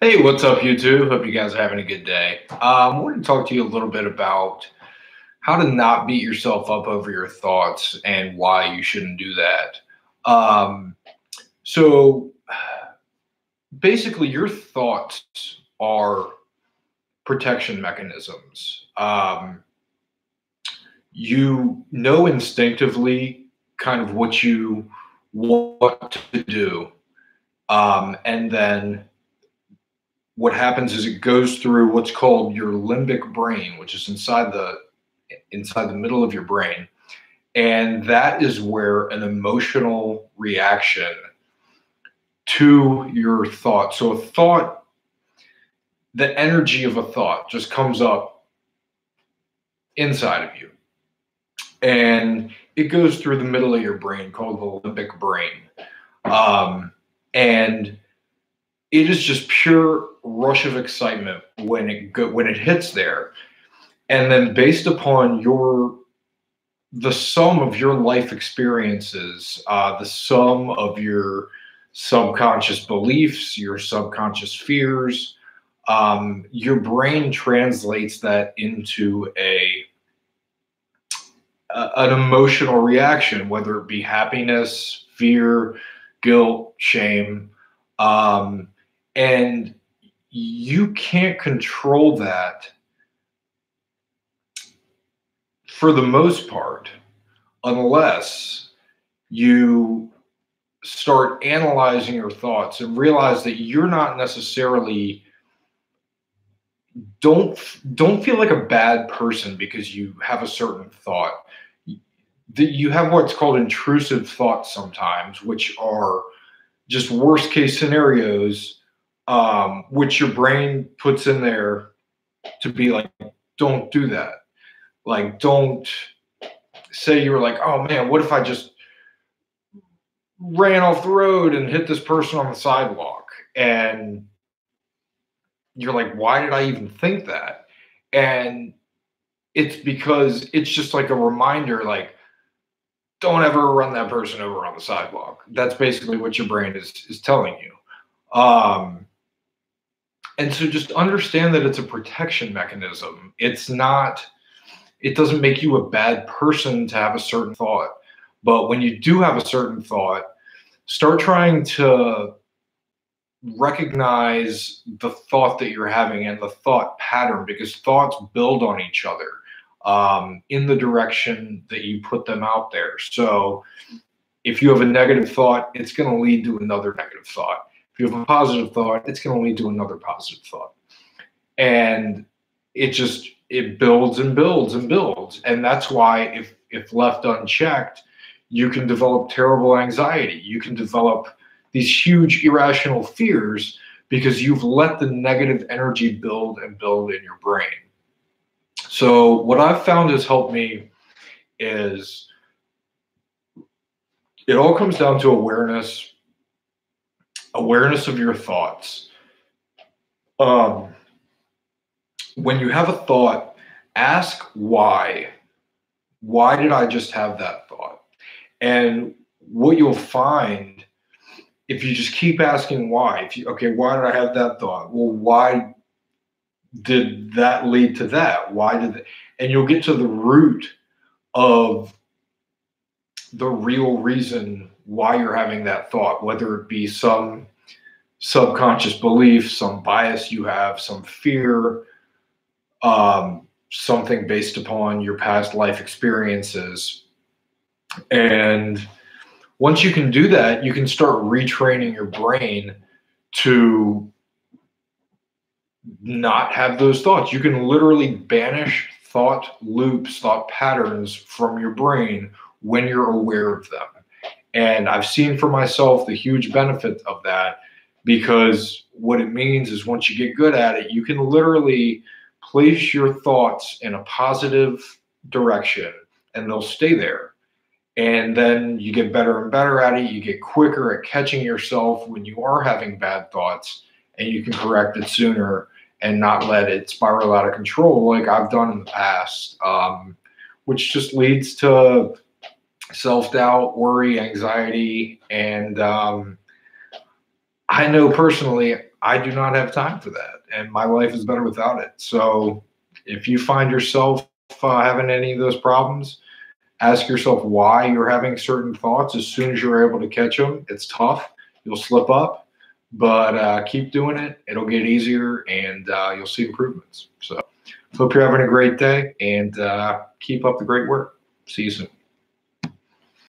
Hey, what's up, YouTube? Hope you guys are having a good day. I wanted to talk to you a little bit about how to not beat yourself up over your thoughts and why you shouldn't do that. Um, so, basically, your thoughts are protection mechanisms. You know instinctively kind of what you want to do, and then what happens is it goes through what's called your limbic brain, which is inside the middle of your brain, and that is where an emotional reaction to your thought. So a thought, the energy of a thought just comes up inside of you, and it goes through the middle of your brain called the limbic brain, and it is just pure rush of excitement when it hits there. And then based upon the sum of your life experiences, the sum of your subconscious beliefs, your subconscious fears, your brain translates that into an emotional reaction, whether it be happiness, fear, guilt, shame, and you can't control that for the most part, unless you start analyzing your thoughts and realize that you're not necessarily don't feel like a bad person because you have a certain thought. That you have what's called intrusive thoughts sometimes, which are just worst case scenarios, which your brain puts in there to be like, don't do that. Like, don't say you were like, oh man, what if I just ran off the road and hit this person on the sidewalk? And you're like, why did I even think that? And it's because it's just like a reminder, like, don't ever run that person over on the sidewalk. That's basically what your brain is telling you. And so just understand that it's a protection mechanism. It doesn't make you a bad person to have a certain thought. But when you do have a certain thought, start trying to recognize the thought that you're having and the thought pattern, because thoughts build on each other in the direction that you put them out there. So if you have a negative thought, it's going to lead to another negative thought. If you have a positive thought, it's going to lead to another positive thought. And it builds and builds and builds. And that's why if left unchecked, you can develop terrible anxiety. You can develop these huge irrational fears because you've let the negative energy build and build in your brain. So what I've found has helped me is it all comes down to awareness of your thoughts. When you have a thought, ask why. Why did I just have that thought? And what you'll find, if you just keep asking why, why did I have that thought? Well, why did that lead to that? And you'll get to the root of the real reason why you're having that thought, whether it be some subconscious belief, some bias you have, some fear, something based upon your past life experiences. And once you can do that, you can start retraining your brain to not have those thoughts. You can literally banish thought loops, thought patterns from your brain when you're aware of them. And I've seen for myself the huge benefit of that, because what it means is once you get good at it, you can literally place your thoughts in a positive direction and they'll stay there. And then you get better and better at it. You get quicker at catching yourself when you are having bad thoughts, and you can correct it sooner and not let it spiral out of control like I've done in the past, which just leads to self-doubt, worry, anxiety, and I know personally, I do not have time for that, and my life is better without it. So if you find yourself having any of those problems, ask yourself why you're having certain thoughts. As soon as you're able to catch them, it's tough. You'll slip up, but keep doing it. It'll get easier, and you'll see improvements. So hope you're having a great day, and keep up the great work. See you soon.